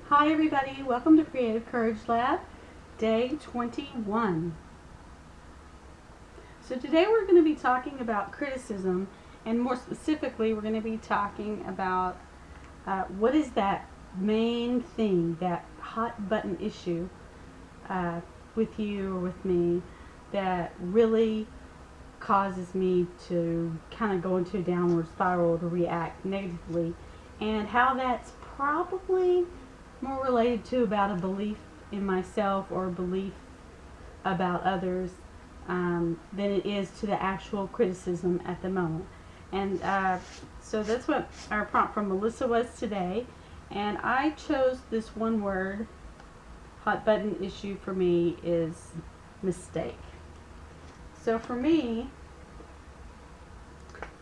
Hi everybody, welcome to Creative Courage Lab, day 21. So today we're going to be talking about criticism, and more specifically we're going to be talking about what is that main thing, that hot button issue with you or with me that really causes me to kind of go into a downward spiral, to react negatively, and how that's probably more related to about a belief in myself or a belief about others than it is to the actual criticism at the moment. And so that's what our prompt from Melissa was today. And I chose this one word, hot button issue for me is mistake. So for me,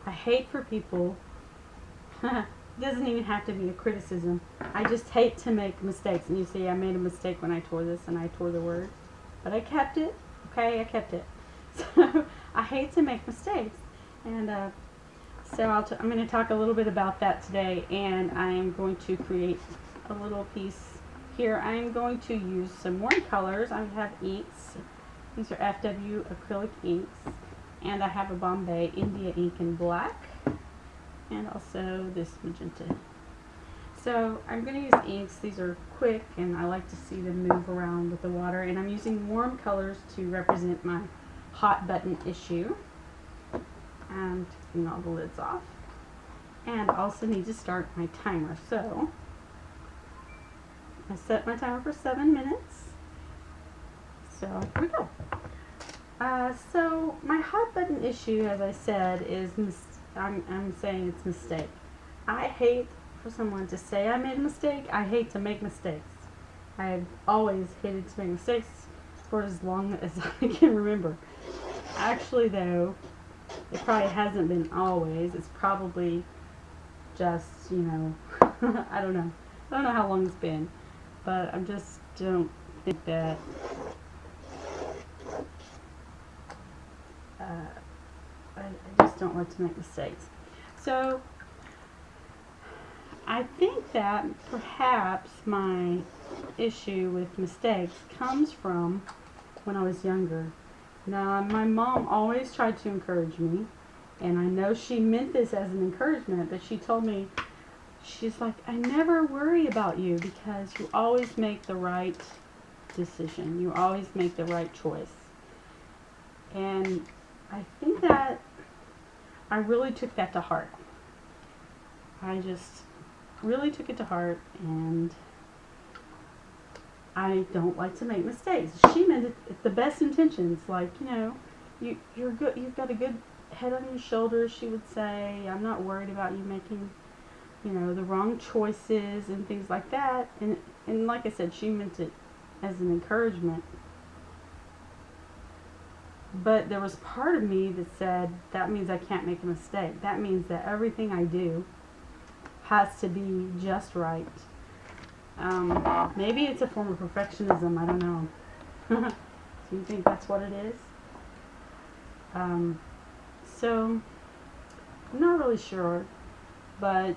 I hate for people, it doesn't even have to be a criticism, I just hate to make mistakes. And you see, I made a mistake when I tore this, and I tore the word, but I kept it, okay, I kept it. So I hate to make mistakes, and so I'm going to talk a little bit about that today, and I am going to create a little piece here. I am going to use some watercolors. I have inks. These are FW acrylic inks, and I have a Bombay India ink in black, and also this magenta. So I'm going to use inks. These are quick, and I like to see them move around with the water, and I'm using warm colors to represent my hot button issue. I'm taking all the lids off, and also need to start my timer. So I set my timer for 7 minutes. So here we go. So my hot button issue, as I said, is I'm saying it's mistake. I hate for someone to say I made a mistake. I hate to make mistakes. I've always hated to make mistakes for as long as I can remember. Actually, though, it probably hasn't been always. It's probably just, I don't know. I don't know how long it's been, but I just don't think that I just don't like to make mistakes. So I think that perhaps my issue with mistakes comes from when I was younger. Now, my mom always tried to encourage me, and I know she meant this as an encouragement, but she told me, she's like, I never worry about you because you always make the right decision. You always make the right choice. And I think that I really took that to heart. I just really took it to heart, and I don't like to make mistakes. She meant it with the best intentions, like, you're good, you've got a good head on your shoulders, she would say. I'm not worried about you making, the wrong choices and things like that. And like I said, she meant it as an encouragement. But there was part of me that said, that means I can't make a mistake. That means that everything I do has to be just right. Maybe it's a form of perfectionism, I don't know. Do you think that's what it is? So, I'm not really sure, but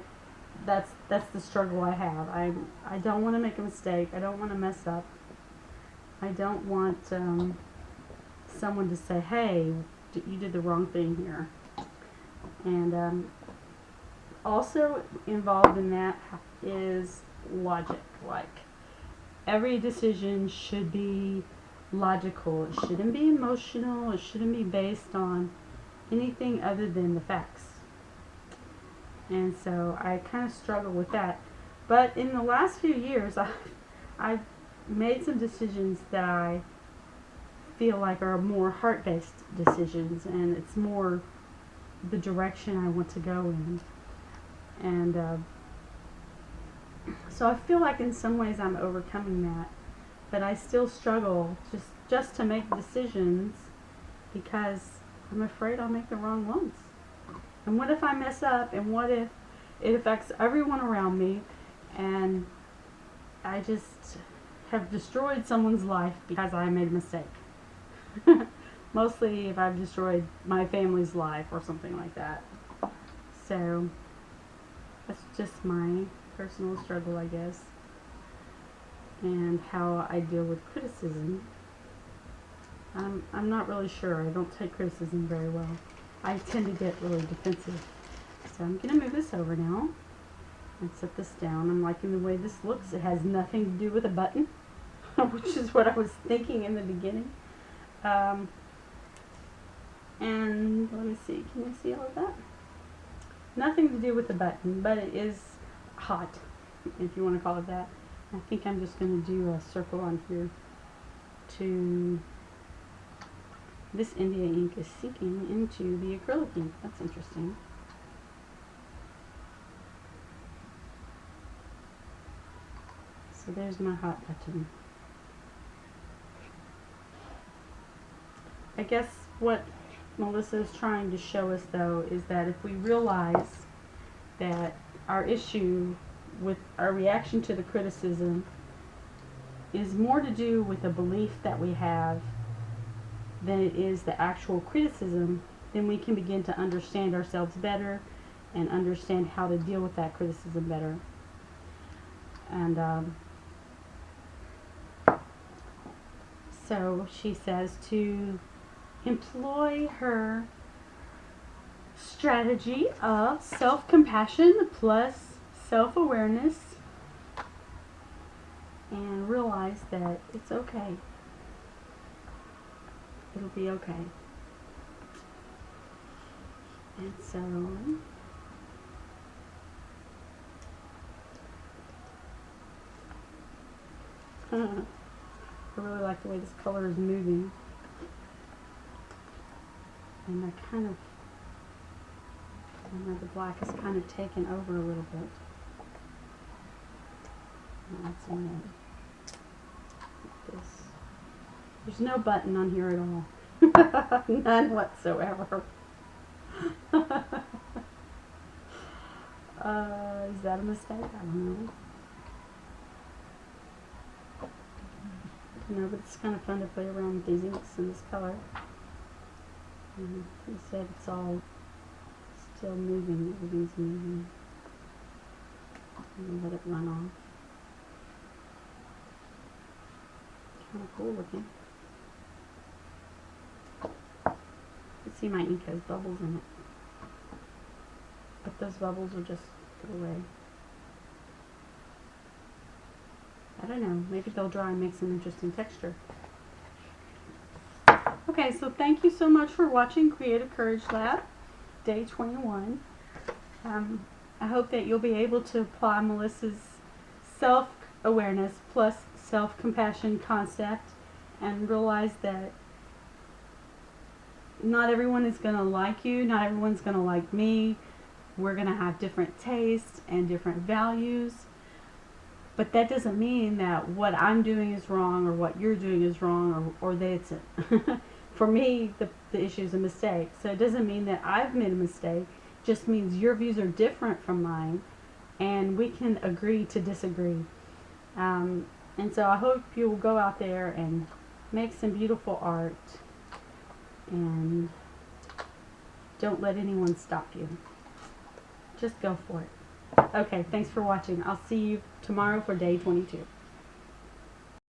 that's the struggle I have. I don't want to make a mistake. I don't want to mess up. I don't want someone to say, hey, you did the wrong thing here. And also involved in that is logic. Like, every decision should be logical. It shouldn't be emotional. It shouldn't be based on anything other than the facts. And so I kind of struggle with that. But in the last few years, I've made some decisions that I feel like are more heart-based decisions, and it's more the direction I want to go in. And so I feel like in some ways I'm overcoming that, but I still struggle just to make decisions because I'm afraid I'll make the wrong ones. And what if I mess up, and what if it affects everyone around me, and I just have destroyed someone's life because I made a mistake? Mostly if I've destroyed my family's life or something like that. So that's just my personal struggle, I guess. and how I deal with criticism. I'm not really sure. I don't take criticism very well. I tend to get really defensive. So I'm going to move this over now and set this down. I'm liking the way this looks. It has nothing to do with a button, which is what I was thinking in the beginning. And let me see, can you see all of that? Nothing to do with the button, but it is hot, if you want to call it that. I think I'm just going to do a circle on here to... This India ink is sinking into the acrylic ink. That's interesting. So there's my hot button. I guess what Melissa is trying to show us, though, is that if we realize that our issue with our reaction to the criticism is more to do with a belief that we have than it is the actual criticism, then we can begin to understand ourselves better and understand how to deal with that criticism better. And so she says to employ her strategy of self-compassion plus self-awareness and realize that it's okay. It'll be okay. And so I really like the way this color is moving. And I kind of, I know the black is kind of taken over a little bit. That's in there. Like this. There's no button on here at all. None whatsoever. Is that a mistake? I don't know. No, but it's kind of fun to play around with these inks in this color. You said it's all still moving. Everything's moving. I'm gonna let it run off. Kind of cool looking. You can see my ink has bubbles in it, but those bubbles will just go away. I don't know, maybe they'll dry and make some interesting texture. Okay, so thank you so much for watching Creative Courage Lab, day 21. I hope that you'll be able to apply Melissa's self-awareness plus self-compassion concept and realize that not everyone is going to like you, not everyone's going to like me. We're going to have different tastes and different values. But that doesn't mean that what I'm doing is wrong or what you're doing is wrong or that it's for me, the issue is a mistake. So it doesn't mean that I've made a mistake. It just means your views are different from mine and we can agree to disagree. And so I hope you will go out there and make some beautiful art and don't let anyone stop you. Just go for it. Okay, thanks for watching. I'll see you tomorrow for day 22.